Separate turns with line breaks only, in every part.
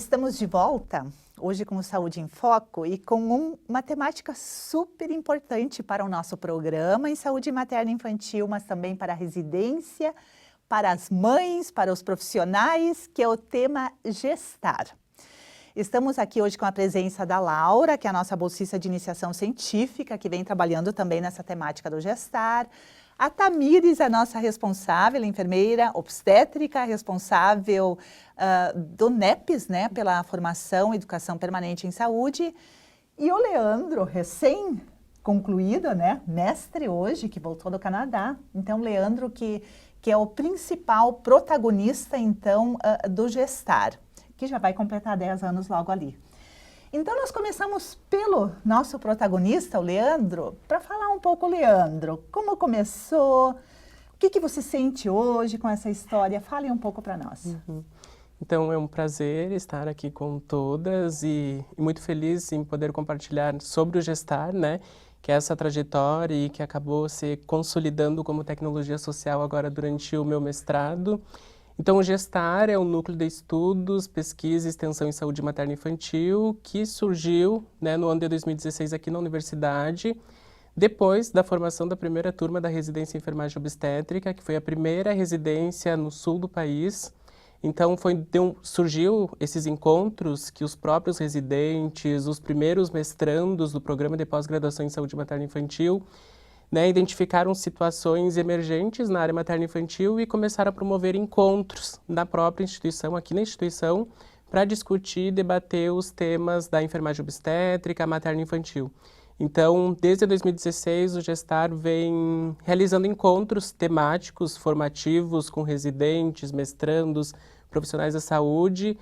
Estamos de volta, hoje com o Saúde em Foco e com uma temática super importante para o nosso programa em saúde materna e infantil, mas também para a residência, para as mães, para os profissionais, que é o tema gestar. Estamos aqui hoje com a presença da Laura, que é a nossa bolsista de iniciação científica, que vem trabalhando também nessa temática do gestar. A Tamires, a nossa responsável, enfermeira obstétrica, responsável do NEPES, né, pela formação e educação permanente em saúde. E o Leandro, recém-concluído, né, mestre hoje, que voltou do Canadá. Então, Leandro, que é o principal protagonista, então, do gestar, que já vai completar 10 anos logo ali. Então, nós começamos pelo nosso protagonista, o Leandro, para falar um pouco, Leandro, como começou, o que você sente hoje com essa história? Fale um pouco para nós.
Então, é um prazer estar aqui com todas e muito feliz em poder compartilhar sobre o gestar, né? Que é essa trajetória e que acabou se consolidando como tecnologia social agora durante o meu mestrado. Então, o gestar é o núcleo de estudos, pesquisa e extensão em saúde materna e infantil que surgiu, né, no ano de 2016 aqui na universidade, depois da formação da primeira turma da residência em enfermagem obstétrica, que foi a primeira residência no sul do país. Então, surgiu esses encontros que os próprios residentes, os primeiros mestrandos do programa de pós-graduação em saúde materna e infantil, né, identificaram situações emergentes na área materno-infantil e começaram a promover encontros na própria instituição, aqui na instituição, para discutir e debater os temas da enfermagem obstétrica, materno-infantil. Então, desde 2016, o Gestar vem realizando encontros temáticos, formativos, com residentes, mestrandos, profissionais da saúde,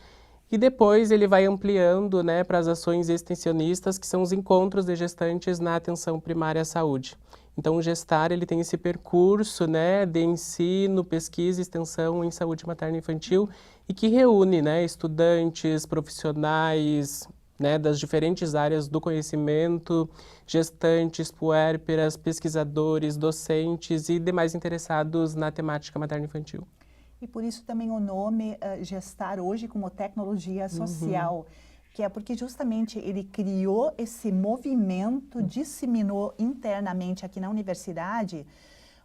e depois ele vai ampliando, né, para as ações extensionistas, que são os encontros de gestantes na atenção primária à saúde. Então, o Gestar ele tem esse percurso, né, de ensino, pesquisa e extensão em saúde materna e infantil e que reúne, né, estudantes, profissionais, né, das diferentes áreas do conhecimento, gestantes, puérperas, pesquisadores, docentes e demais interessados na temática materna e infantil.
E por isso também o nome Gestar hoje como tecnologia social. Que é porque justamente ele criou esse movimento, disseminou internamente aqui na universidade,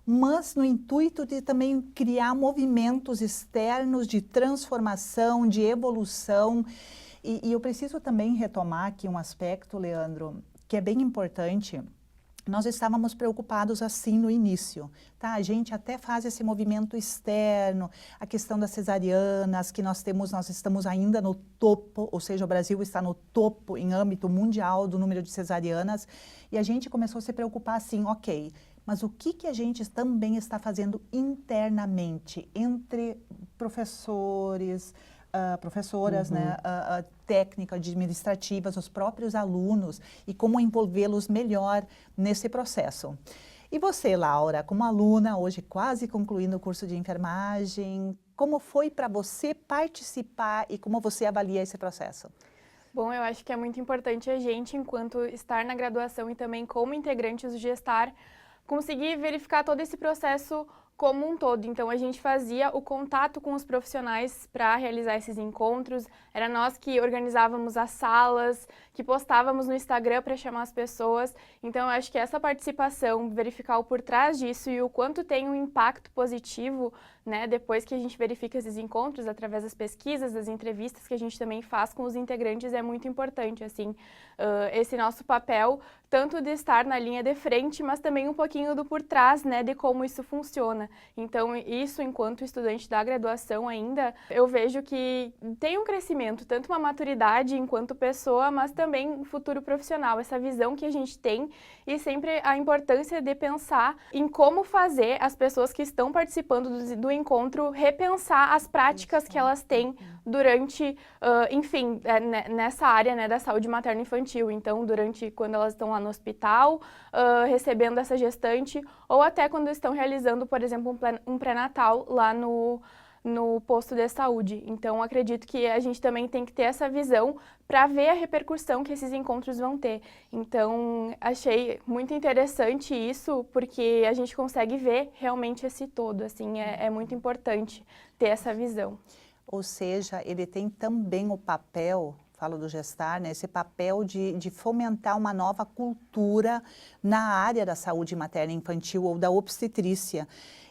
mas no intuito de também criar movimentos externos de transformação, de evolução. E eu preciso também retomar aqui um aspecto, Leandro, que é bem importante. Nós estávamos preocupados assim no início, tá? A gente até faz esse movimento externo, a questão das cesarianas, que nós estamos ainda no topo, ou seja, o Brasil está no topo em âmbito mundial do número de cesarianas, e a gente começou a se preocupar assim, ok, mas o que a gente também está fazendo internamente, entre professores, professoras, né, técnicas administrativas, os próprios alunos e como envolvê-los melhor nesse processo. E você, Laura, como aluna, hoje quase concluindo o curso de enfermagem, como foi para você participar e como você avalia esse processo?
Bom, eu acho que é muito importante a gente, enquanto estar na graduação e também como integrantes do Gestar, conseguir verificar todo esse processo como um todo. Então, a gente fazia o contato com os profissionais para realizar esses encontros. Era nós que organizávamos as salas, que postávamos no Instagram para chamar as pessoas. Então, eu acho que essa participação, verificar o por trás disso e o quanto tem um impacto positivo, né, depois que a gente verifica esses encontros, através das pesquisas, das entrevistas que a gente também faz com os integrantes, é muito importante, assim, esse nosso papel, tanto de estar na linha de frente, mas também um pouquinho do por trás, né, de como isso funciona. Então, isso, enquanto estudante da graduação ainda, eu vejo que tem um crescimento, tanto uma maturidade enquanto pessoa, mas também um futuro profissional, essa visão que a gente tem e sempre a importância de pensar em como fazer as pessoas que estão participando do encontro repensar as práticas que elas têm durante, enfim, nessa área, né, da saúde materno-infantil. Então, durante quando elas estão lá no hospital, recebendo essa gestante, ou até quando estão realizando, por exemplo, um pré-natal lá no posto de saúde. Então, acredito que a gente também tem que ter essa visão para ver a repercussão que esses encontros vão ter. Então, achei muito interessante isso, porque a gente consegue ver realmente esse todo, assim, é muito importante ter essa visão.
Ou seja, ele tem também o papel, falo do Gestar, né, esse papel de fomentar uma nova cultura na área da saúde materna e infantil ou da obstetrícia.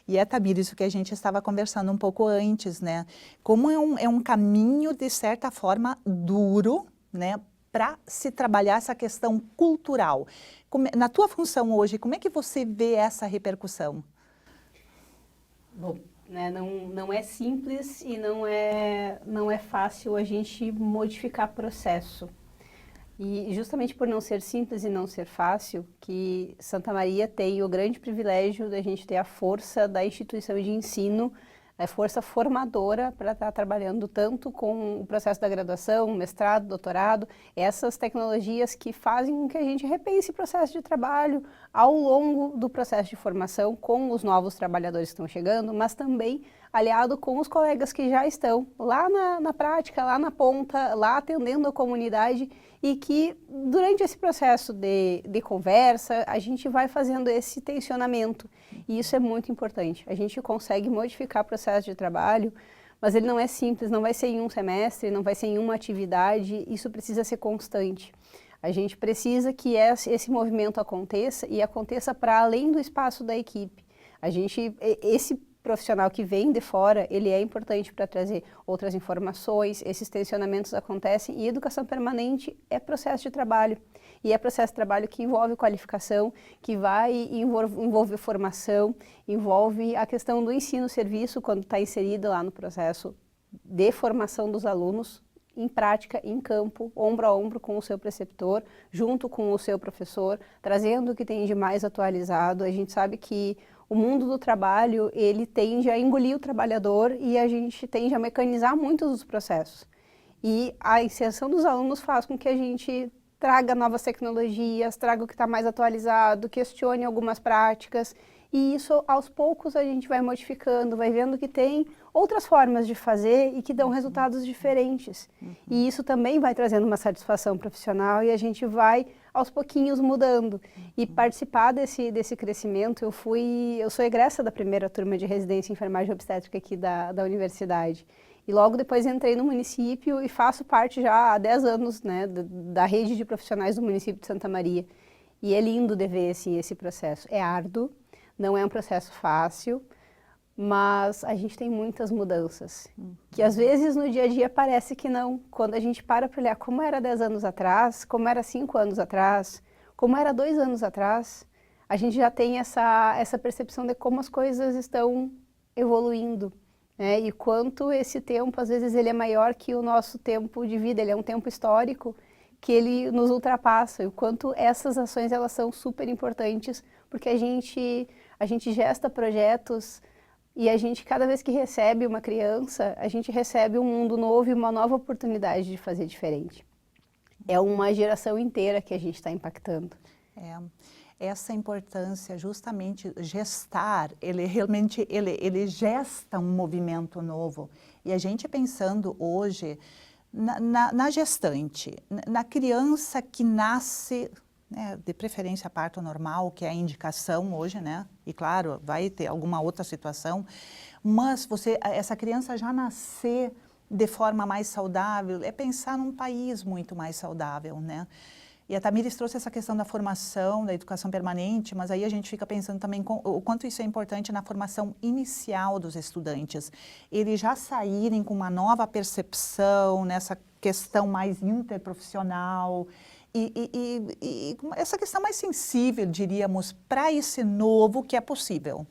E é, Tamires, isso que a gente estava conversando um pouco antes, né? Como é um caminho, de certa forma, duro, né, para se trabalhar essa questão cultural. Na tua função hoje, como é que você vê essa repercussão?
Bom, né, não é simples e não é fácil a gente modificar processo. E justamente por não ser simples e não ser fácil, que Santa Maria tem o grande privilégio da gente ter a força da instituição de ensino, a força formadora para estar trabalhando tanto com o processo da graduação, mestrado, doutorado, essas tecnologias que fazem com que a gente repense o processo de trabalho ao longo do processo de formação com os novos trabalhadores que estão chegando, mas também aliado com os colegas que já estão lá na prática, lá na ponta, lá atendendo a comunidade e que durante esse processo de conversa a gente vai fazendo esse tensionamento e isso é muito importante. A gente consegue modificar o processo de trabalho, mas ele não é simples, não vai ser em um semestre, não vai ser em uma atividade, isso precisa ser constante. A gente precisa que esse movimento aconteça e aconteça para além do espaço da equipe. Esse profissional que vem de fora, ele é importante para trazer outras informações, esses tensionamentos acontecem e educação permanente é processo de trabalho. E é processo de trabalho que envolve qualificação, que vai envolver formação, envolve a questão do ensino-serviço quando está inserido lá no processo de formação dos alunos, em prática, em campo, ombro a ombro com o seu preceptor, junto com o seu professor, trazendo o que tem de mais atualizado. A gente sabe que o mundo do trabalho, ele tende a engolir o trabalhador e a gente tende a mecanizar muitos dos processos. E a inserção dos alunos faz com que a gente traga novas tecnologias, traga o que está mais atualizado, questione algumas práticas. E isso, aos poucos, a gente vai modificando, vai vendo que tem outras formas de fazer e que dão resultados diferentes. E isso também vai trazendo uma satisfação profissional e a gente vai, aos pouquinhos, mudando. E participar desse crescimento, eu sou egressa da primeira turma de residência em enfermagem obstétrica aqui da universidade. E logo depois entrei no município e faço parte já há 10 anos, né, da rede de profissionais do município de Santa Maria. E é lindo de ver assim, esse processo. É árduo. Não é um processo fácil, mas a gente tem muitas mudanças, que às vezes no dia a dia parece que não. Quando a gente para olhar como era 10 anos atrás, como era 5 anos atrás, como era 2 anos atrás, a gente já tem essa percepção de como as coisas estão evoluindo, né? E quanto esse tempo, às vezes, ele é maior que o nosso tempo de vida, ele é um tempo histórico que ele nos ultrapassa, e o quanto essas ações elas são super importantes, porque a gente gesta projetos e a gente, cada vez que recebe uma criança, a gente recebe um mundo novo e uma nova oportunidade de fazer diferente. É uma geração inteira que a gente está impactando.
Essa importância, justamente, gestar, ele realmente, ele gesta um movimento novo. E a gente pensando hoje na gestante, na criança que nasce, né, de preferência parto normal, que é a indicação hoje, né? E claro, vai ter alguma outra situação, mas essa criança já nascer de forma mais saudável, é pensar num país muito mais saudável, né? E a Tamires trouxe essa questão da formação, da educação permanente, mas aí a gente fica pensando também o quanto isso é importante na formação inicial dos estudantes. Eles já saírem com uma nova percepção nessa questão mais interprofissional e essa questão mais sensível, diríamos, para esse novo que é possível.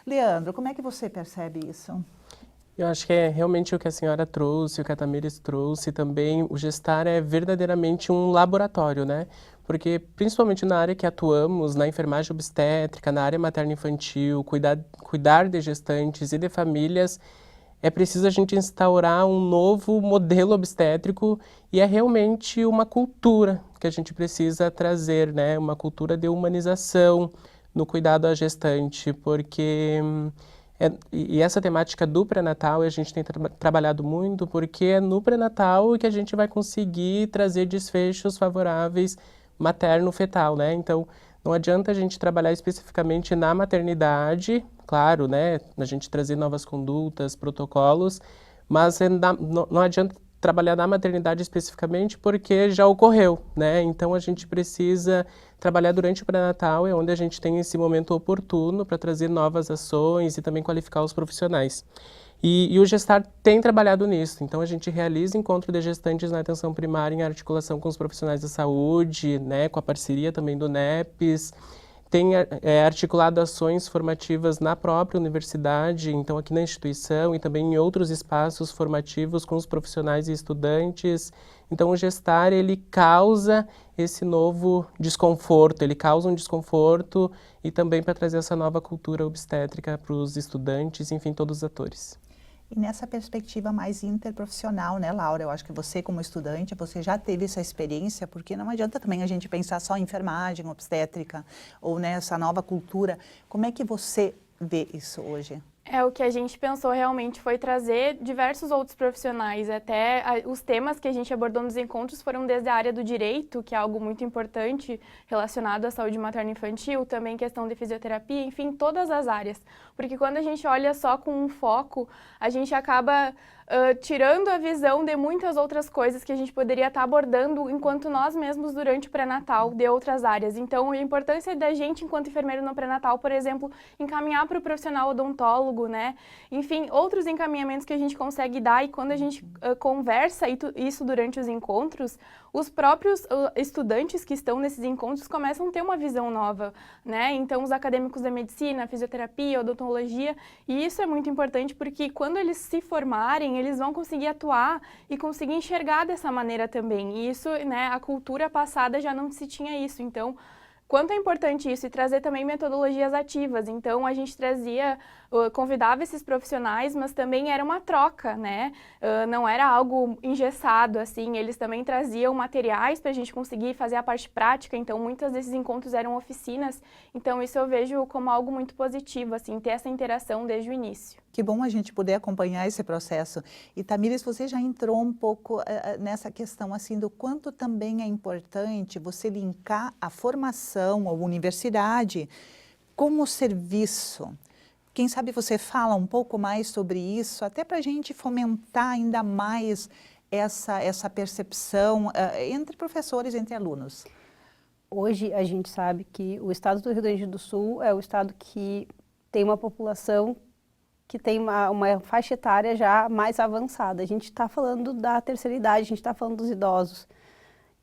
Leandro, como é que você percebe isso?
Eu acho que é realmente o que a senhora trouxe, o que a Tamires trouxe também. O Gestar é verdadeiramente um laboratório, né? Porque, principalmente na área que atuamos, na enfermagem obstétrica, na área materno-infantil, cuidar de gestantes e de famílias, é preciso a gente instaurar um novo modelo obstétrico e é realmente uma cultura que a gente precisa trazer, né? Uma cultura de humanização no cuidado à gestante, porque... E essa temática do pré-natal a gente tem trabalhado muito porque é no pré-natal que a gente vai conseguir trazer desfechos favoráveis materno-fetal, né? Então, não adianta a gente trabalhar especificamente na maternidade, claro, né? A gente trazer novas condutas, protocolos, mas não adianta trabalhar na maternidade especificamente porque já ocorreu, né? Então a gente precisa trabalhar durante o pré-natal, é onde a gente tem esse momento oportuno para trazer novas ações e também qualificar os profissionais. E o Gestar tem trabalhado nisso, então a gente realiza encontro de gestantes na atenção primária em articulação com os profissionais da saúde, né, com a parceria também do NEPS, tem articulado ações formativas na própria universidade, então aqui na instituição e também em outros espaços formativos com os profissionais e estudantes. Então o Gestar, ele causa esse novo desconforto, ele causa um desconforto e também para trazer essa nova cultura obstétrica para os estudantes, enfim, todos os atores.
E nessa perspectiva mais interprofissional, né, Laura? Eu acho que você, como estudante, você já teve essa experiência, porque não adianta também a gente pensar só em enfermagem, obstétrica, ou nessa nova cultura. Como é que você vê isso hoje?
O que a gente pensou realmente foi trazer diversos outros profissionais, até os temas que a gente abordou nos encontros foram desde a área do direito, que é algo muito importante relacionado à saúde materno-infantil, também questão de fisioterapia, enfim, todas as áreas. Porque quando a gente olha só com um foco, a gente acaba tirando a visão de muitas outras coisas que a gente poderia estar abordando enquanto nós mesmos durante o pré-natal de outras áreas. Então, a importância da gente, enquanto enfermeiro no pré-natal, por exemplo, encaminhar para o profissional odontólogo, né? Enfim, outros encaminhamentos que a gente consegue dar, e quando a gente conversa isso durante os encontros, os próprios estudantes que estão nesses encontros começam a ter uma visão nova, né? Então, os acadêmicos da medicina, fisioterapia, odontologia, e isso é muito importante porque quando eles se formarem, eles vão conseguir atuar e conseguir enxergar dessa maneira também. E isso, né, a cultura passada já não se tinha isso. Então, quanto é importante isso, e trazer também metodologias ativas. Então, a gente convidava esses profissionais, mas também era uma troca, né? Não era algo engessado, assim. Eles também traziam materiais para a gente conseguir fazer a parte prática. Então, muitos desses encontros eram oficinas. Então, isso eu vejo como algo muito positivo, assim, ter essa interação desde o início.
Que bom a gente poder acompanhar esse processo. E, Tamires, você já entrou um pouco nessa questão, assim, do quanto também é importante você linkar a formação, a universidade, como serviço. Quem sabe você fala um pouco mais sobre isso, até para a gente fomentar ainda mais essa percepção entre professores, entre alunos.
Hoje a gente sabe que o estado do Rio Grande do Sul é o estado que tem uma população que tem uma faixa etária já mais avançada. A gente está falando da terceira idade, a gente está falando dos idosos.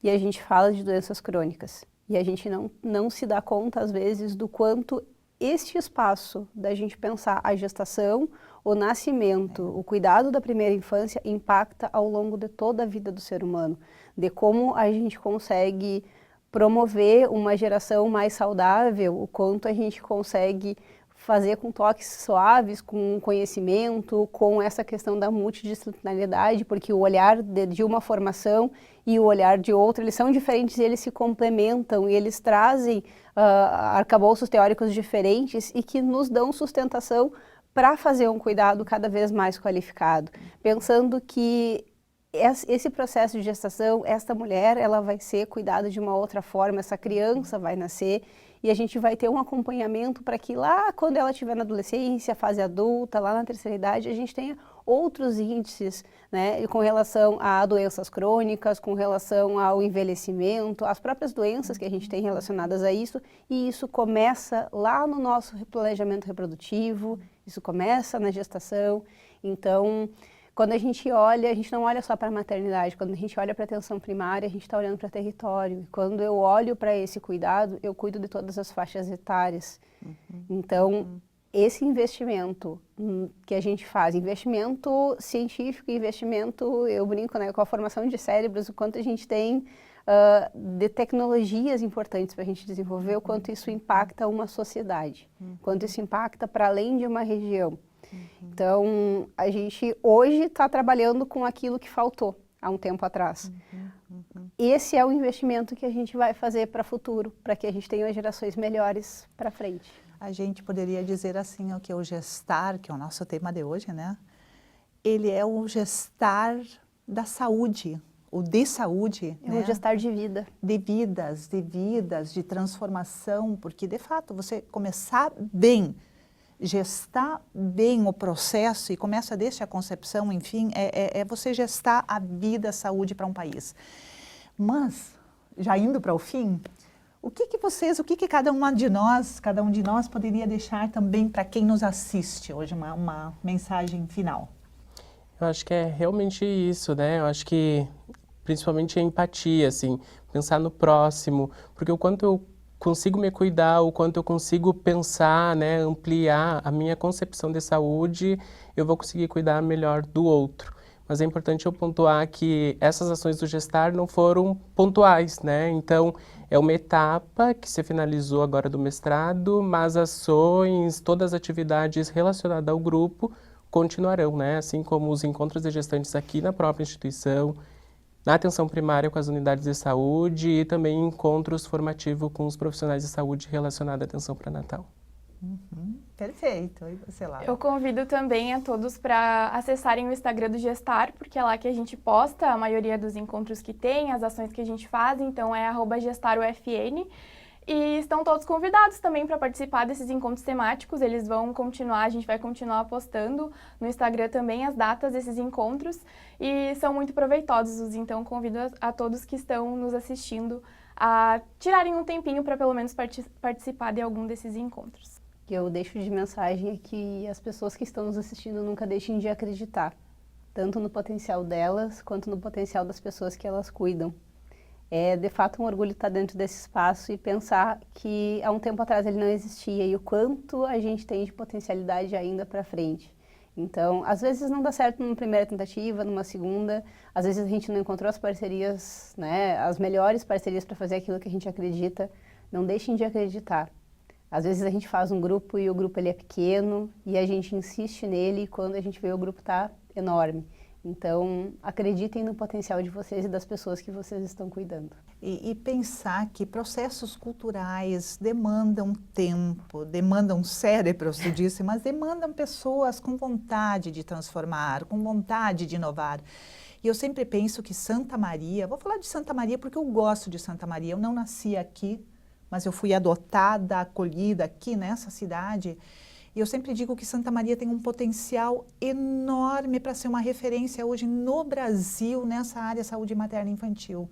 E a gente fala de doenças crônicas. E a gente não se dá conta, às vezes, do quanto este espaço da gente pensar a gestação, o nascimento, o cuidado da primeira infância impacta ao longo de toda a vida do ser humano. De como a gente consegue promover uma geração mais saudável, o quanto a gente consegue fazer com toques suaves, com conhecimento, com essa questão da multidisciplinaridade, porque o olhar de uma formação e o olhar de outra, eles são diferentes e eles se complementam e eles trazem arcabouços teóricos diferentes e que nos dão sustentação para fazer um cuidado cada vez mais qualificado. Pensando que esse processo de gestação, esta mulher, ela vai ser cuidada de uma outra forma, essa criança vai nascer e a gente vai ter um acompanhamento para que lá, quando ela estiver na adolescência, fase adulta, lá na terceira idade, a gente tenha outros índices, né, com relação a doenças crônicas, com relação ao envelhecimento, as próprias doenças que a gente tem relacionadas a isso, e isso começa lá no nosso planejamento reprodutivo, isso começa na gestação. Então, quando a gente olha, a gente não olha só para a maternidade, quando a gente olha para a atenção primária, a gente está olhando para território. E quando eu olho para esse cuidado, eu cuido de todas as faixas etárias. Então, esse investimento que a gente faz, investimento científico, investimento, eu brinco, né, com a formação de cérebros, o quanto a gente tem de tecnologias importantes para a gente desenvolver, o quanto isso impacta uma sociedade, quanto isso impacta para além de uma região. Então, a gente hoje está trabalhando com aquilo que faltou há um tempo atrás. Esse é o investimento que a gente vai fazer para o futuro, para que a gente tenha gerações melhores para frente.
A gente poderia dizer assim, o que é o Gestar, que é o nosso tema de hoje, né? Ele é o gestar da saúde, o de saúde.
É, né? O gestar de vida.
De vidas, de transformação, porque de fato você começar bem, gestar bem o processo e começa desde a concepção, enfim, é você gestar a vida, a saúde para um país. Mas, já indo para o fim, o que cada um de nós poderia deixar também para quem nos assiste hoje, uma mensagem final?
Eu acho que é realmente isso, né? Eu acho que principalmente a empatia, assim, pensar no próximo, porque o quanto eu consigo me cuidar, o quanto eu consigo pensar, né, ampliar a minha concepção de saúde, eu vou conseguir cuidar melhor do outro. Mas é importante eu pontuar que essas ações do Gestar não foram pontuais, né? Então, é uma etapa que se finalizou agora do mestrado, mas ações, todas as atividades relacionadas ao grupo continuarão, né? Assim como os encontros de gestantes aqui na própria instituição, na atenção primária com as unidades de saúde e também encontros formativos com os profissionais de saúde relacionados à atenção pré-natal.
Perfeito. E você, Laura?
Eu convido também a todos para acessarem o Instagram do Gestar, porque é lá que a gente posta a maioria dos encontros que tem, as ações que a gente faz, então é @gestarufn. E estão todos convidados também para participar desses encontros temáticos, eles vão continuar, a gente vai continuar postando no Instagram também as datas desses encontros e são muito proveitosos, então convido a todos que estão nos assistindo a tirarem um tempinho para pelo menos participar de algum desses encontros.
Que eu deixo de mensagem é que as pessoas que estão nos assistindo nunca deixem de acreditar, tanto no potencial delas quanto no potencial das pessoas que elas cuidam. É de fato um orgulho estar dentro desse espaço e pensar que há um tempo atrás ele não existia e o quanto a gente tem de potencialidade ainda para frente. Então, às vezes não dá certo numa primeira tentativa, numa segunda, às vezes a gente não encontrou as parcerias, né, as melhores parcerias para fazer aquilo que a gente acredita. Não deixem de acreditar. Às vezes a gente faz um grupo e o grupo ele é pequeno e a gente insiste nele e quando a gente vê o grupo está enorme. Então, acreditem no potencial de vocês e das pessoas que vocês estão cuidando.
E pensar que processos culturais demandam tempo, demandam cérebros, tu disse, mas demandam pessoas com vontade de transformar, com vontade de inovar. E eu sempre penso que Santa Maria, vou falar de Santa Maria porque eu gosto de Santa Maria, eu não nasci aqui, mas eu fui adotada, acolhida aqui nessa cidade. E eu sempre digo que Santa Maria tem um potencial enorme para ser uma referência hoje no Brasil nessa área de saúde materna e infantil.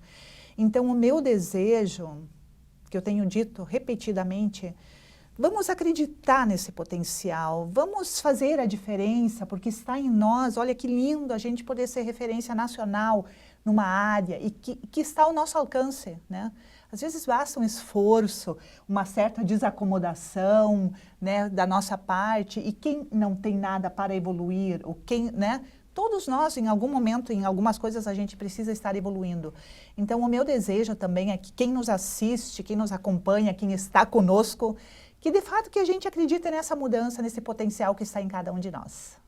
Então, o meu desejo, que eu tenho dito repetidamente, vamos acreditar nesse potencial, vamos fazer a diferença, porque está em nós. Olha que lindo a gente poder ser referência nacional numa área e que está ao nosso alcance, né? Às vezes basta um esforço, uma certa desacomodação, né, da nossa parte, e quem não tem nada para evoluir, ou quem, né, todos nós, em algum momento, em algumas coisas, a gente precisa estar evoluindo. Então, o meu desejo também é que quem nos assiste, quem nos acompanha, quem está conosco, que de fato que a gente acredite nessa mudança, nesse potencial que está em cada um de nós.